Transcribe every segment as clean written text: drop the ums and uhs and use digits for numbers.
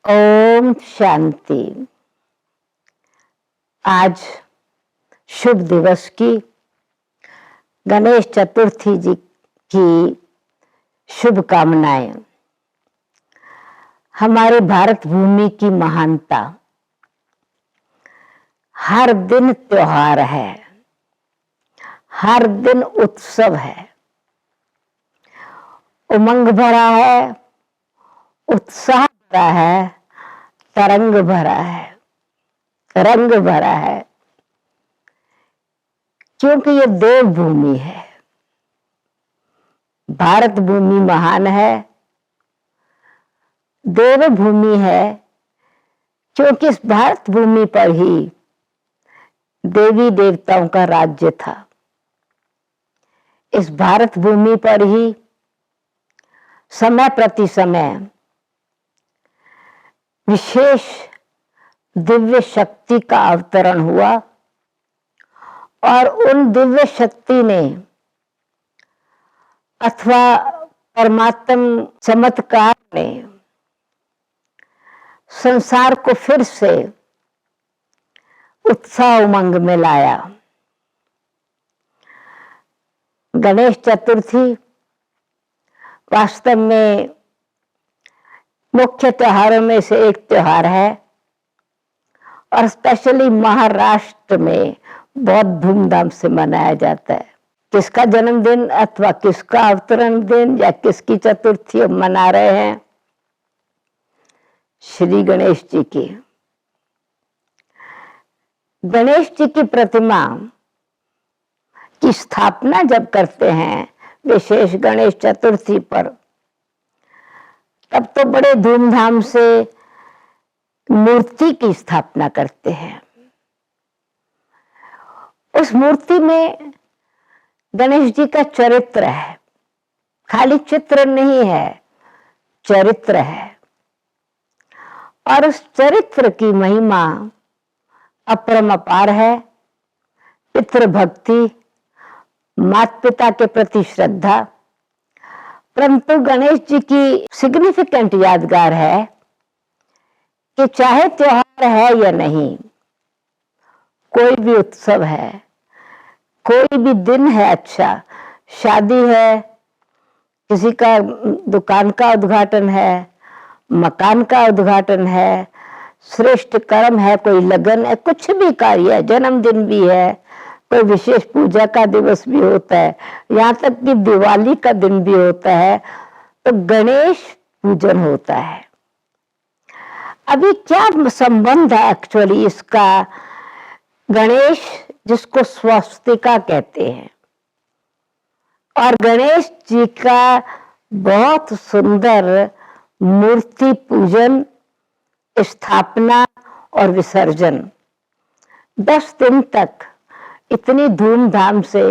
ओम शांति। आज शुभ दिवस की गणेश चतुर्थी जी की शुभकामनाएं। हमारे भारत भूमि की महानता, हर दिन त्योहार है, हर दिन उत्सव है, उमंग भरा है, उत्साह भरा है, तरंग भरा है, रंग भरा है, क्योंकि ये देवभूमि है। भारत भूमि महान है, देवभूमि है, क्योंकि इस भारत भूमि पर ही देवी देवताओं का राज्य था। इस भारत भूमि पर ही समय प्रति समय विशेष दिव्य शक्ति का अवतरण हुआ और उन दिव्य शक्ति ने अथवा परमात्म चमत्कार ने संसार को फिर से उत्साह उमंग में लाया। गणेश चतुर्थी वास्तव में मुख्य त्योहारों में से एक त्योहार है और स्पेशली महाराष्ट्र में बहुत धूमधाम से मनाया जाता है। किसका जन्मदिन अथवा किसका अवतरण दिन या किसकी चतुर्थी हम मना रहे हैं? श्री गणेश जी की। गणेश जी की प्रतिमा की स्थापना जब करते हैं विशेष गणेश चतुर्थी पर, तब तो बड़े धूमधाम से मूर्ति की स्थापना करते हैं। उस मूर्ति में गणेश जी का चरित्र है, खाली चित्र नहीं है, चरित्र है। और उस चरित्र की महिमा अपरंपार है। पितृभक्ति, माता पिता के प्रति श्रद्धा। परंतु गणेश जी की सिग्निफिकेंट यादगार है कि चाहे त्योहार है या नहीं, कोई भी उत्सव है, कोई भी दिन है, अच्छा शादी है, किसी का दुकान का उद्घाटन है, मकान का उद्घाटन है, श्रेष्ठ कर्म है, कोई लगन है, कुछ भी कार्य है, जन्मदिन भी है, कोई विशेष पूजा का दिवस भी होता है, यहाँ तक कि दिवाली का दिन भी होता है, तो गणेश पूजन होता है। अभी क्या संबंध है एक्चुअली इसका? गणेश जिसको स्वस्तिका कहते हैं और गणेश जी का बहुत सुंदर मूर्ति पूजन, स्थापना और विसर्जन 10 दिन तक इतनी धूमधाम से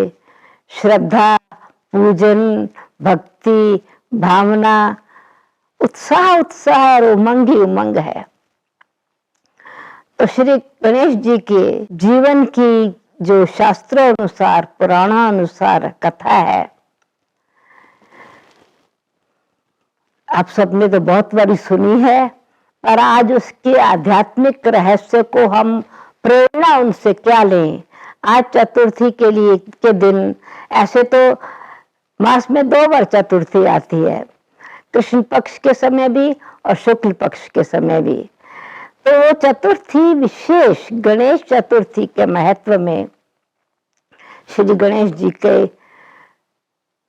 श्रद्धा, पूजन, भक्ति, भावना, उत्साह और उमंग ही उमंग है। तो श्री गणेश जी के जीवन की जो शास्त्रों अनुसार, पुराणानुसार कथा है, आप सबने तो बहुत बारी सुनी है, पर आज उसके आध्यात्मिक रहस्य को हम प्रेरणा उनसे क्या लें? आज चतुर्थी के दिन, ऐसे तो मास में 2 बार चतुर्थी आती है, कृष्ण पक्ष के समय भी और शुक्ल पक्ष के समय भी। तो वो चतुर्थी विशेष गणेश चतुर्थी के महत्व में श्री गणेश जी के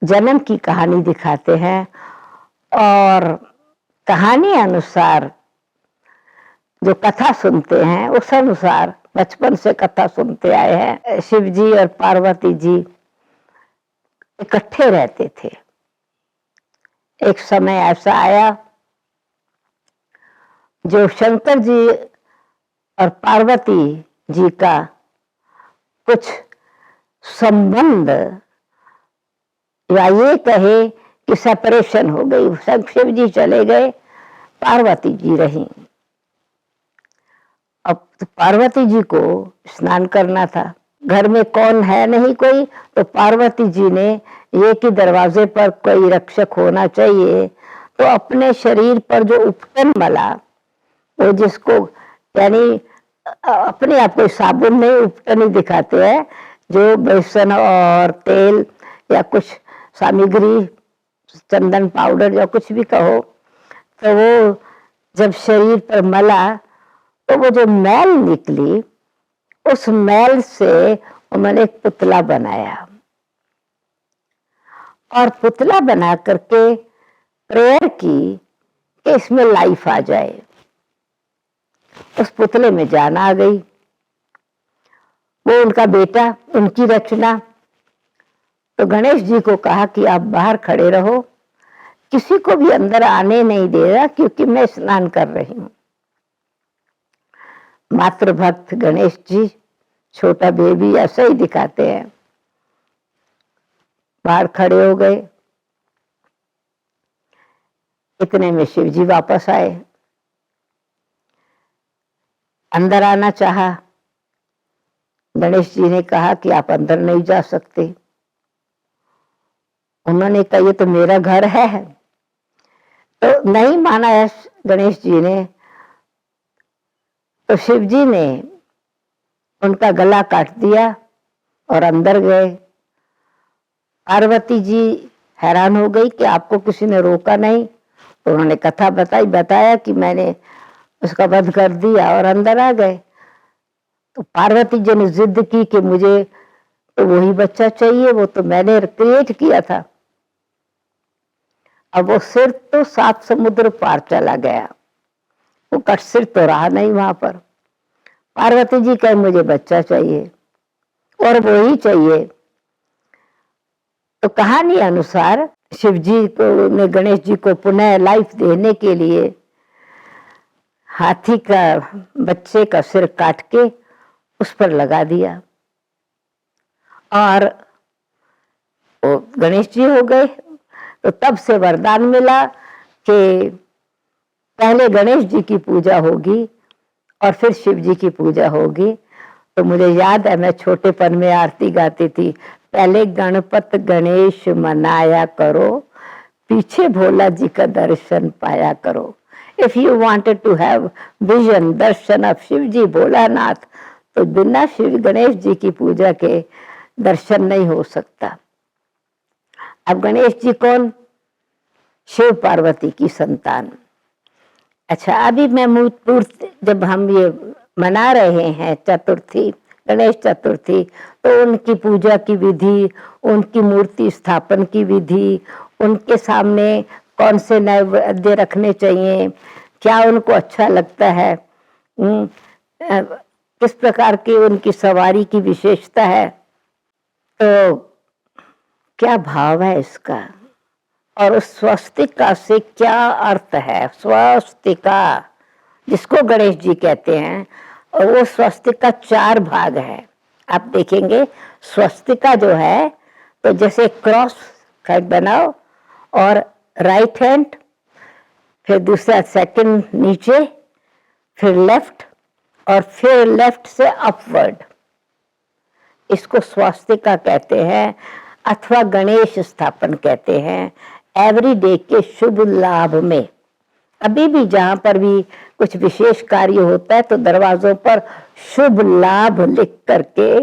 जन्म की कहानी दिखाते हैं और कहानी अनुसार जो कथा सुनते हैं उस अनुसार बचपन से कथा सुनते आए हैं। शिव जी और पार्वती जी इकट्ठे रहते थे। एक समय ऐसा आया जो शंकर जी और पार्वती जी का कुछ संबंध, या ये कहे कि सेपरेशन हो गई। शिव जी चले गए, पार्वती जी रहीं। अब तो पार्वती जी को स्नान करना था, घर में कौन है नहीं कोई, तो पार्वती जी ने ये कि दरवाजे पर कोई रक्षक होना चाहिए, तो अपने शरीर पर जो उपटन मला वो जिसको यानी अपने आप को साबुन नहीं उपटा नहीं दिखाते हैं, जो बेसन और तेल या कुछ सामग्री, चंदन पाउडर या कुछ भी कहो, तो वो जब शरीर पर मला तो वो जो मैल निकली, उस मैल से उन्होंने एक पुतला बनाया और पुतला बना करके प्रेयर की कि इसमें लाइफ आ जाए। उस पुतले में जान आ गई। वो उनका बेटा, उनकी रचना। तो गणेश जी को कहा कि आप बाहर खड़े रहो, किसी को भी अंदर आने नहीं दे रहा, क्योंकि मैं स्नान कर रही हूं। मातृभक्त गणेश जी, छोटा बेबी ऐसा ही दिखाते हैं, बाहर खड़े हो गए। इतने में शिव जी वापस आए, अंदर आना चाहा। गणेश जी ने कहा कि आप अंदर नहीं जा सकते। उन्होंने कहा ये तो मेरा घर है। तो नहीं माना है गणेश जी ने। तो शिव जी ने उनका गला काट दिया और अंदर गए। पार्वती जी हैरान हो गई कि आपको किसी ने रोका नहीं। तो उन्होंने कथा बताया कि मैंने उसका वध कर दिया और अंदर आ गए। तो पार्वती जी ने जिद की कि मुझे तो वही बच्चा चाहिए, वो तो मैंने क्रिएट किया था। अब वो सिर तो 7 समुद्र पार चला गया, वो कट सिर तो रहा नहीं वहां पर। पार्वती जी कहे मुझे बच्चा चाहिए और वो ही चाहिए। तो कहानी अनुसार शिव जी को ने गणेश जी को पुनः लाइफ देने के लिए हाथी का बच्चे का सिर काट के उस पर लगा दिया और वो गणेश जी हो गए। तो तब से वरदान मिला कि पहले गणेश जी की पूजा होगी और फिर शिव जी की पूजा होगी। तो मुझे याद है, मैं छोटेपन में आरती गाती थी, पहले गणपत गणेश मनाया करो, पीछे भोला जी का दर्शन पाया करो। If you wanted to have vision, darshan of Shiv ji Bholanath, तो बिना शिव गणेश जी की पूजा के दर्शन नहीं हो सकता। अब गणेश जी कौन? शिव पार्वती की संतान। अच्छा, अभी मैं मूर्ति जब हम ये मना रहे हैं चतुर्थी, गणेश चतुर्थी, तो उनकी पूजा की विधि, उनकी मूर्ति स्थापन की विधि, उनके सामने कौन से नैवेद्य रखने चाहिए, क्या उनको अच्छा लगता है, किस प्रकार की उनकी सवारी की विशेषता है, तो क्या भाव है इसका, और उस स्वस्तिका से क्या अर्थ है। स्वस्तिका जिसको गणेश जी कहते हैं, और वो स्वस्तिका 4 भाग है। आप देखेंगे स्वस्तिका जो है, तो जैसे क्रॉस बनाओ और राइट हैंड, फिर दूसरा सेकंड नीचे, फिर लेफ्ट, और फिर लेफ्ट से अपवर्ड, इसको स्वस्तिका कहते हैं अथवा गणेश स्थापन कहते हैं। एवरीडे के शुभ लाभ में, अभी भी जहां पर भी कुछ विशेष कार्य होता है तो दरवाजों पर शुभ लाभ लिख करके,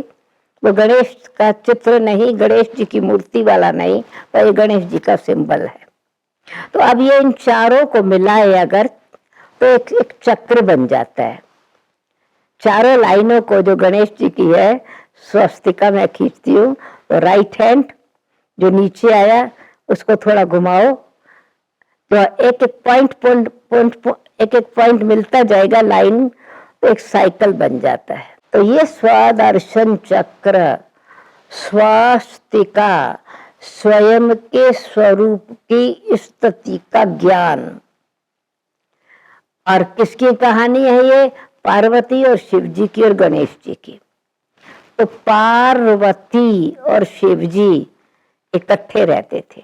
वो गणेश का चित्र नहीं, गणेश जी की मूर्ति वाला नहीं, पर ये गणेश जी का सिंबल है। तो अब ये इन चारों को मिलाए अगर, तो एक चक्र बन जाता है। चारों लाइनों को जो गणेश जी की है, स्वस्तिका मैं खींचती हूँ, तो राइट हैंड जो नीचे आया उसको थोड़ा घुमाओ, तो एक एक पॉइंट मिलता जाएगा लाइन, तो एक साइकिल बन जाता है। तो ये स्वदर्शन चक्र, स्वस्तिका, स्वयं के स्वरूप की स्थिति का ज्ञान। और किसकी कहानी है ये? पार्वती और शिव जी की और गणेश जी की। तो पार्वती और शिव जी इकट्ठे रहते थे।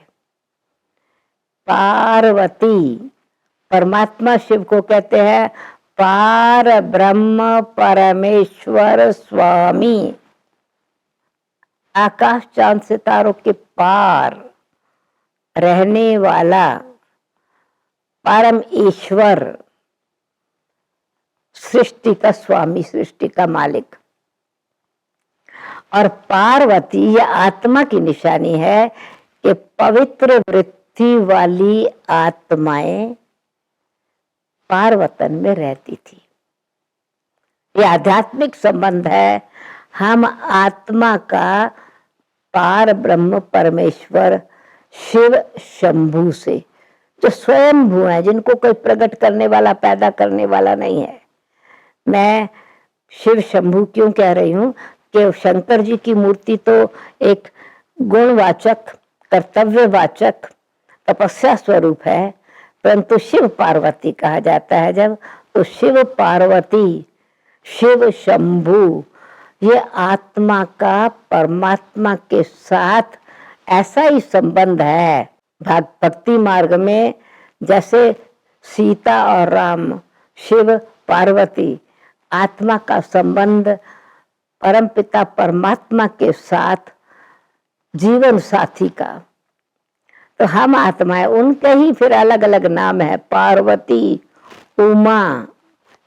पार्वती, परमात्मा शिव को कहते हैं पार ब्रह्म परमेश्वर स्वामी, आकाश चांद सितारों के पार रहने वाला परम ईश्वर, सृष्टि का स्वामी, सृष्टि का मालिक। और पार्वती यह आत्मा की निशानी है कि पवित्र वृत्ति वाली आत्माएं पार्वतन में रहती थी। यह आध्यात्मिक संबंध है हम आत्मा का पार ब्रह्म परमेश्वर शिव शंभू से, जो स्वयंभू है, जिनको कोई प्रकट करने वाला, पैदा करने वाला नहीं है। मैं शिव शंभू क्यों कह रही हूं कि शंकर जी की मूर्ति तो एक गुणवाचक, कर्तव्यवाचक, तपस्या स्वरूप है, परंतु शिव पार्वती कहा जाता है जब, तो शिव पार्वती, शिव शंभू, ये आत्मा का परमात्मा के साथ ऐसा ही संबंध है। भक्ति मार्ग में जैसे सीता और राम, शिव पार्वती, आत्मा का संबंध परमपिता परमात्मा के साथ जीवन साथी का, तो हम आत्माएं, उनके ही फिर अलग अलग नाम है। पार्वती, उमा,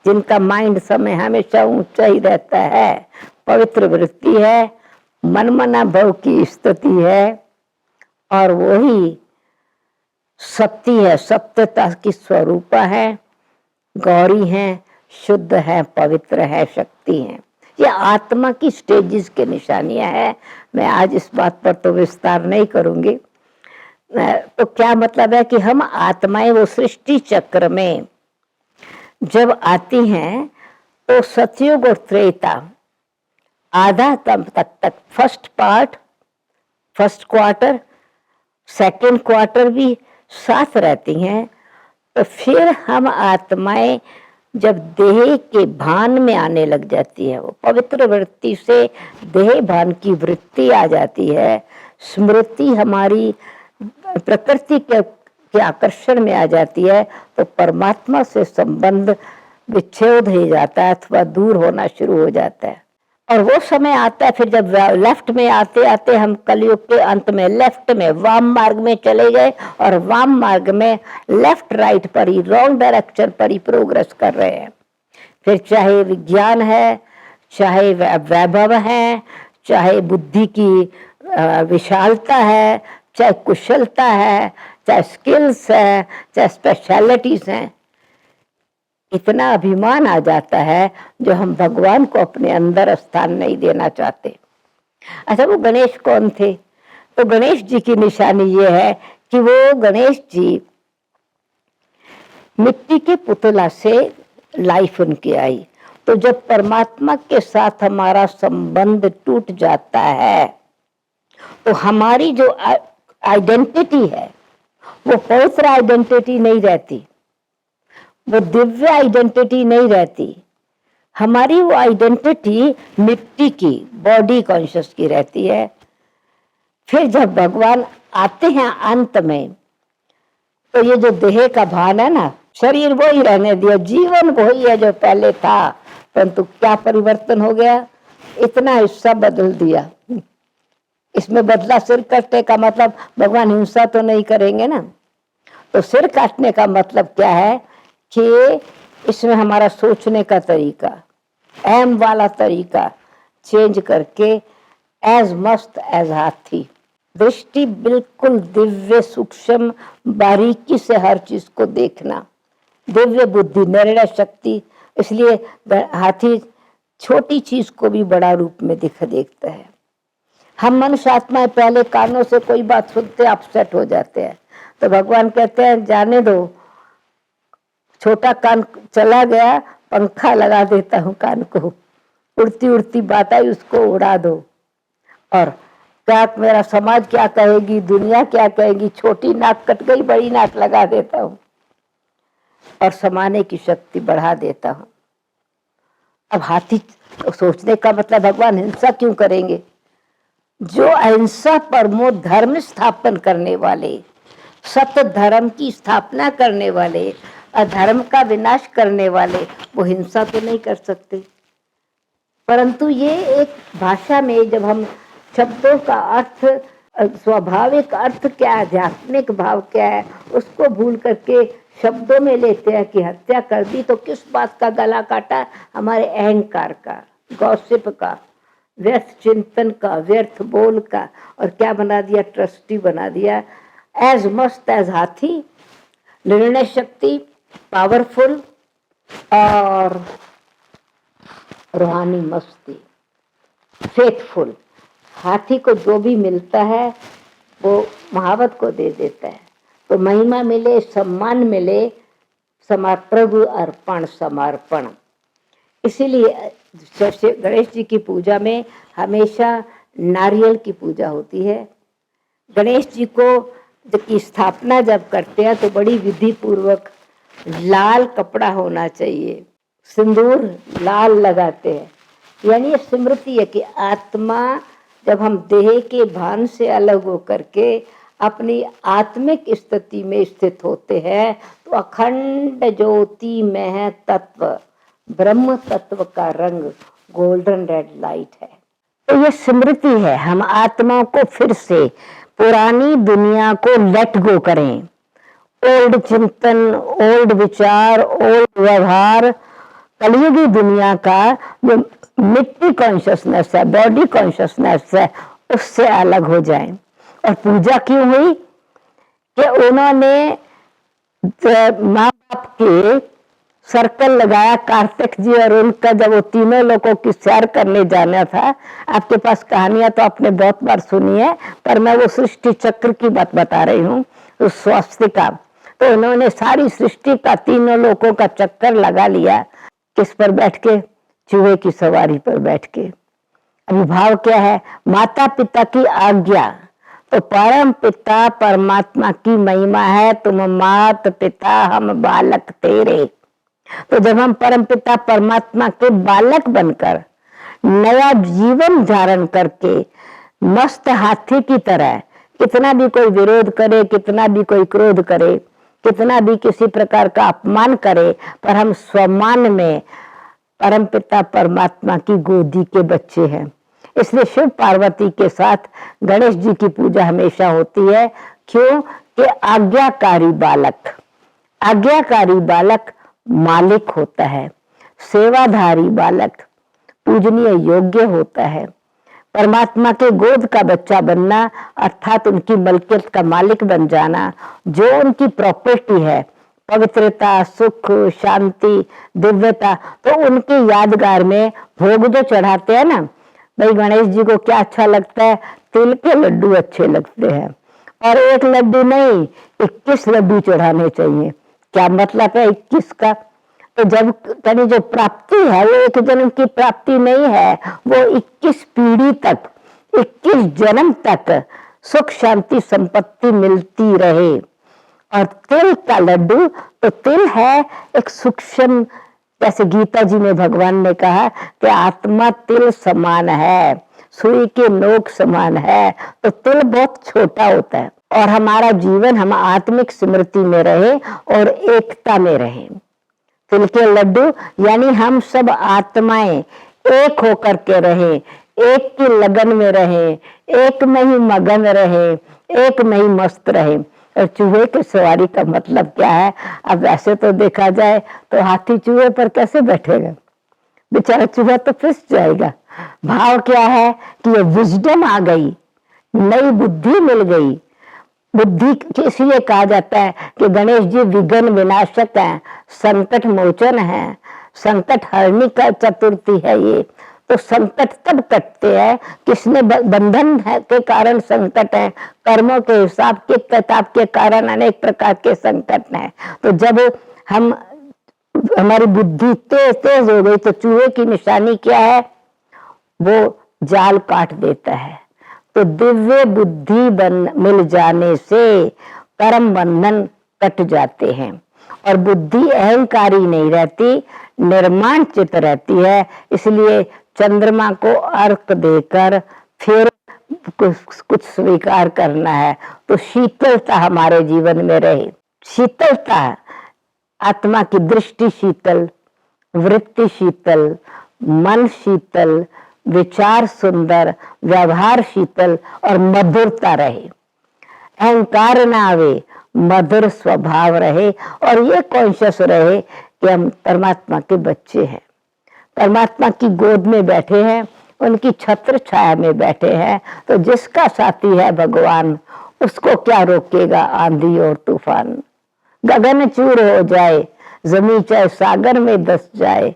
जिनका माइंड समय हमेशा ऊंचा ही रहता है, पवित्र वृत्ति है, मनमना भव की स्तुति है, और वही सत्य है, सत्यता की स्वरूपा है, गौरी है, शुद्ध है, पवित्र है, शक्ति है। ये आत्मा की स्टेजेस के निशानियां है। मैं आज इस बात पर तो विस्तार नहीं करूंगी। तो क्या मतलब है कि हम आत्माएं वो सृष्टि चक्र में जब आती हैं तो सतयुग और त्रेता आधा तक first part, first quarter, second quarter भी साथ रहती हैं। तो फिर हम आत्माएं जब देह के भान में आने लग जाती है, वो पवित्र वृत्ति से देह भान की वृत्ति आ जाती है, स्मृति हमारी प्रकृति के आकर्षण में आ जाती है, तो परमात्मा से संबंध विच्छेद हो जाता है अथवा दूर होना शुरू हो जाता है। और वो समय आता है फिर जब लेफ्ट में आते आते हम कलयुग के अंत में लेफ्ट में वाम मार्ग में चले गए, और वाम मार्ग में लेफ्ट राइट पर ही, रॉन्ग डायरेक्शन पर ही प्रोग्रेस कर रहे हैं। फिर चाहे विज्ञान है, चाहे वैभव है, चाहे बुद्धि की विशालता है, चाहे कुशलता है, चाहे स्किल्स है, चाहे स्पेशलिटीज हैं, इतना अभिमान आ जाता है जो हम भगवान को अपने अंदर स्थान नहीं देना चाहते। अच्छा, वो गणेश कौन थे? तो गणेश जी की निशानी ये है कि वो गणेश जी मिट्टी के पुतला से लाइफ उनकी आई। तो जब परमात्मा के साथ हमारा संबंध टूट जाता है तो हमारी जो आइडेंटिटी है वो पवित्र आइडेंटिटी नहीं रहती, वो दिव्य आइडेंटिटी नहीं रहती। हमारी वो आइडेंटिटी मिट्टी की, बॉडी कॉन्शियस की रहती है। फिर जब भगवान आते हैं अंत में, तो ये जो देह का भान है ना, शरीर वो ही रहने दिया, जीवन वही है जो पहले था, परंतु क्या परिवर्तन हो गया, इतना हिस्सा बदल दिया। इसमें बदला सिर कटने का मतलब भगवान हिंसा तो नहीं करेंगे ना। तो सिर काटने का मतलब क्या है कि इसमें हमारा सोचने का तरीका, एम वाला तरीका चेंज करके एज मस्त एज हाथी, दृष्टि बिल्कुल दिव्य सूक्ष्म बारीकी से हर चीज को देखना, दिव्य बुद्धि, निर्णय शक्ति। इसलिए हाथी छोटी चीज को भी बड़ा रूप में देखता है। हम मनुष्य आत्माएं पहले कानों से कोई बात सुनते अपसेट हो जाते हैं, तो भगवान कहते हैं जाने दो, छोटा कान चला गया, पंखा लगा देता हूँ कान को, उड़ती उड़ती बात आई उसको उड़ा दो। और क्या मेरा समाज क्या कहेगी, दुनिया क्या कहेगी, छोटी नाक कट गई, बड़ी नाक लगा देता हूँ और समाने की शक्ति बढ़ा देता हूँ। अब हाथी सोचने का मतलब भगवान हिंसा क्यों करेंगे? जो अहिंसा परमो धर्म स्थापन करने वाले, सत्य धर्म की स्थापना करने वाले, अधर्म का विनाश करने वाले, वो हिंसा तो नहीं कर सकते। परंतु ये एक भाषा में जब हम शब्दों का अर्थ, स्वाभाविक अर्थ क्या है, आध्यात्मिक भाव क्या है, उसको भूल करके शब्दों में लेते हैं कि हत्या कर दी तो किस बात का गला काटा, हमारे अहंकार का, गॉसिप का, व्यर्थ चिंतन का, व्यर्थ बोल का, और क्या बना दिया, ट्रस्टी बना दिया, एज मस्त एज हाथी, निर्णय शक्ति पावरफुल और रूहानी मस्ती फेथफुल। हाथी को जो भी मिलता है वो महावत को दे देता है, तो महिमा मिले, सम्मान मिले, प्रभु अर्पण समर्पण। इसीलिए गणेश जी की पूजा में हमेशा नारियल की पूजा होती है। गणेश जी को की स्थापना जब करते हैं तो बड़ी विधि पूर्वक लाल कपड़ा होना चाहिए, सिंदूर लाल लगाते हैं, यानी ये स्मृति है कि आत्मा जब हम देह के भान से अलग होकर के अपनी आत्मिक स्थिति में स्थित होते हैं तो अखंड ज्योति में है तत्व, ब्रह्म तत्व का रंग गोल्डन रेड लाइट है। तो ये स्मृति है, हम आत्मा को फिर से पुरानी दुनिया को लेट गो करें, ओल्ड चिंतन, ओल्ड विचार, ओल्ड व्यवहार, कलयुगी दुनिया का जो मिट्टी कॉन्शियसनेस है, बॉडी कॉन्शियसनेस है, उससे अलग हो जाएं। और पूजा क्यों हुई कि उन्होंने माँ बाप के सर्कल लगाया, कार्तिक जी और उनका, जब वो तीनों लोगों की सैर करने जाना था। आपके पास कहानियां तो आपने बहुत बार सुनी है, पर मैं वो सृष्टि चक्र की बात बता रही हूँ, उस स्वास्तिका। तो उन्होंने सारी सृष्टि का तीनों लोगों का चक्कर लगा लिया, किस पर बैठ के, चूहे की सवारी पर बैठ के। अभी भाव क्या है, माता पिता की आज्ञा, तो परम पिता परमात्मा की महिमा है, तुम मात पिता हम बालक तेरे। तो जब हम परम पिता परमात्मा के बालक बनकर नया जीवन धारण करके मस्त हाथी की तरह, कितना भी कोई विरोध करे, कितना भी कोई क्रोध करे, कितना भी किसी प्रकार का अपमान करे, पर हम स्वमान में परम पिता परमात्मा की गोदी के बच्चे हैं। इसलिए शिव पार्वती के साथ गणेश जी की पूजा हमेशा होती है। क्यों कि आज्ञाकारी बालक मालिक होता है, सेवाधारी बालक पूजनीय योग्य होता है। परमात्मा के गोद का बच्चा बनना अर्थात उनकी मलकियत का मालिक बन जाना, जो उनकी प्रॉपर्टी है, पवित्रता, सुख, शांति, दिव्यता, तो उनकी यादगार में भोग जो चढ़ाते हैं ना, भाई गणेश जी को क्या अच्छा लगता है, तिल के लड्डू अच्छे लगते हैं, और एक लड्डू नहीं 21 लड्डू चढ़ाने चाहिए। क्या मतलब है 21 का, तो जब कहीं जो प्राप्ति है वो एक जन्म की प्राप्ति नहीं है, वो 21 पीढ़ी तक, 21 जन्म तक सुख शांति संपत्ति मिलती रहे। और तिल का लड्डू, तो तिल है एक सूक्ष्म, जैसे गीता जी में भगवान ने कहा कि आत्मा तिल समान है, सुई के नोक समान है, तो तिल बहुत छोटा होता है। और हमारा जीवन हम आत्मिक स्मृति में रहे और एकता में रहे। तिल के लड्डू यानी हम सब आत्माएं एक होकर के रहे, एक की लगन में रहे, एक में ही मगन रहे, एक में ही मस्त रहे। और चूहे की सवारी का मतलब क्या है, अब वैसे तो देखा जाए तो हाथी चूहे पर कैसे बैठेगा, बेचारा चूहा तो फिस जाएगा। भाव क्या है कि ये विजडम आ गई, नई बुद्धि मिल गई। बुद्धि इसलिए कहा जाता है कि गणेश जी विघ्न विनाशक हैं, संकट मोचन है, संकट हरनी का चतुर्थी है ये। तो संकट तब कटते हैं किसने बंधन है के कारण संकट है, कर्मों के हिसाब के किताब के कारण अनेक प्रकार के संकट है। तो जब हम हमारी बुद्धि तेज तेज हो गई तो चूहे की निशानी क्या है, वो जाल काट देता है। तो दिव्य बुद्धि मिल जाने से कर्म बंधन कट जाते हैं और बुद्धि अहंकारी नहीं रहती, निर्माण चित रहती है। इसलिए चंद्रमा को अर्घ देकर फिर कुछ स्वीकार करना है, तो शीतलता हमारे जीवन में रहे। शीतलता, आत्मा की दृष्टि शीतल, वृत्ति शीतल, मन शीतल, विचार सुंदर, व्यवहार शीतल और मधुरता रहे। अहंकार ना आवे, मधुर स्वभाव रहे और ये कॉन्शियस रहे कि हम परमात्मा के बच्चे हैं, परमात्मा की गोद में बैठे हैं, उनकी छत्र छाया में बैठे हैं। तो जिसका साथी है भगवान, उसको क्या रोकेगा आंधी और तूफान। गगन चूर हो जाए, जमीन चाहे सागर में धस जाए,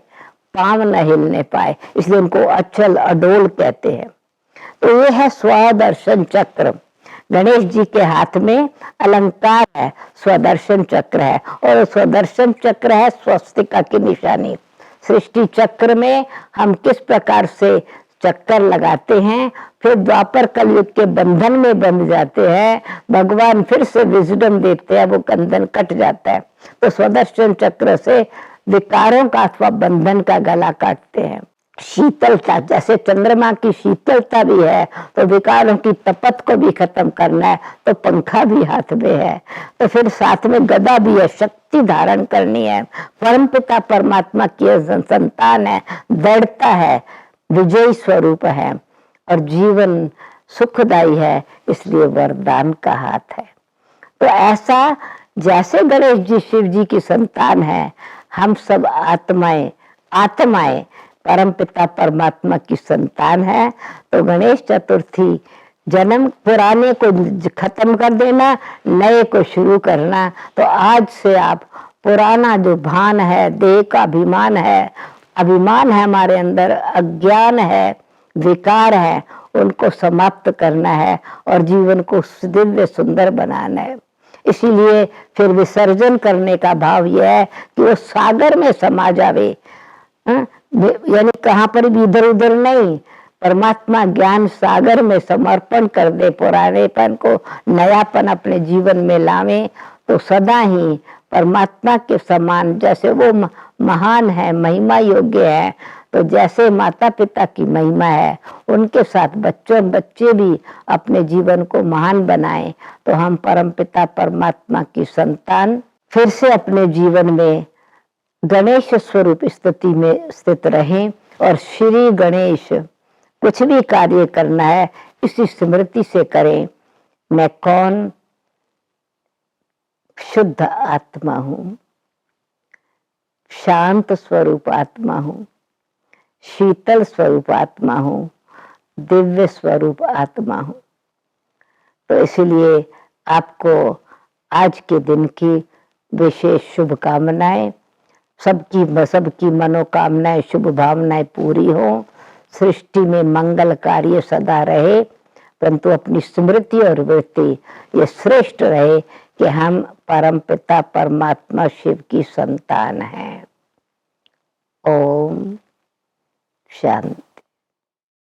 पांव न हिलने पाए, इसलिए उनको अचल अडोल कहते हैं। तो ये है स्वदर्शन चक्र। गणेश जी के हाथ में अलंकार है, स्वदर्शन चक्र है, और स्वदर्शन चक्र है स्वस्तिका की निशानी। सृष्टि चक्र में हम किस प्रकार से चक्कर लगाते हैं, फिर द्वापर कलयुग के बंधन में बंध जाते हैं, भगवान फिर से विजडम देते हैं, वो बंधन कट जाता है। तो स्वदर्शन चक्र से विकारों का अथवा बंधन का गला काटते हैं। शीतलता, जैसे चंद्रमा की शीतलता भी है, तो विकारों की तपत को भी खत्म करना है, तो पंखा भी हाथ में है। तो फिर साथ में गदा भी है, शक्ति धारण करनी है। परमपिता परमात्मा की संतान है, दृढ़ता है, विजयी स्वरूप है और जीवन सुखदायी है, इसलिए वरदान का हाथ है। तो ऐसा जैसे गणेश जी शिव जी की संतान है, हम सब आत्माएं परमपिता परमात्मा की संतान है। तो गणेश चतुर्थी जन्म पुराने को खत्म कर देना, नए को शुरू करना। तो आज से आप पुराना जो भान है, देह का अभिमान है हमारे अंदर, अज्ञान है, विकार है, उनको समाप्त करना है और जीवन को दिव्य सुंदर बनाना है। इसीलिए फिर विसर्जन करने का भाव यह है कि वो सागर में समा जावे, यानी कहाँ पर भी इधर उधर नहीं, परमात्मा ज्ञान सागर में समर्पण कर दे, पुरानेपन को नयापन अपने जीवन में लावे। तो सदा ही परमात्मा के समान, जैसे वो महान है, महिमा योग्य है, तो जैसे माता पिता की महिमा है, उनके साथ बच्चे भी अपने जीवन को महान बनाएं। तो हम परमपिता परमात्मा की संतान फिर से अपने जीवन में गणेश स्वरूप स्थिति में स्थित रहें और श्री गणेश, कुछ भी कार्य करना है इसी स्मृति से करें, मैं कौन, शुद्ध आत्मा हूं, शांत स्वरूप आत्मा हूं, शीतल स्वरूप आत्मा हूं, दिव्य स्वरूप आत्मा हूं। तो इसलिए आपको आज के दिन की विशेष शुभकामनाएं, सबकी मनोकामनाएं, शुभ भावनाएं पूरी हो, सृष्टि में मंगल कार्य सदा रहे, परंतु अपनी स्मृति और वृत्ति ये श्रेष्ठ रहे कि हम परमपिता परमात्मा शिव की संतान हैं। ओम शांति।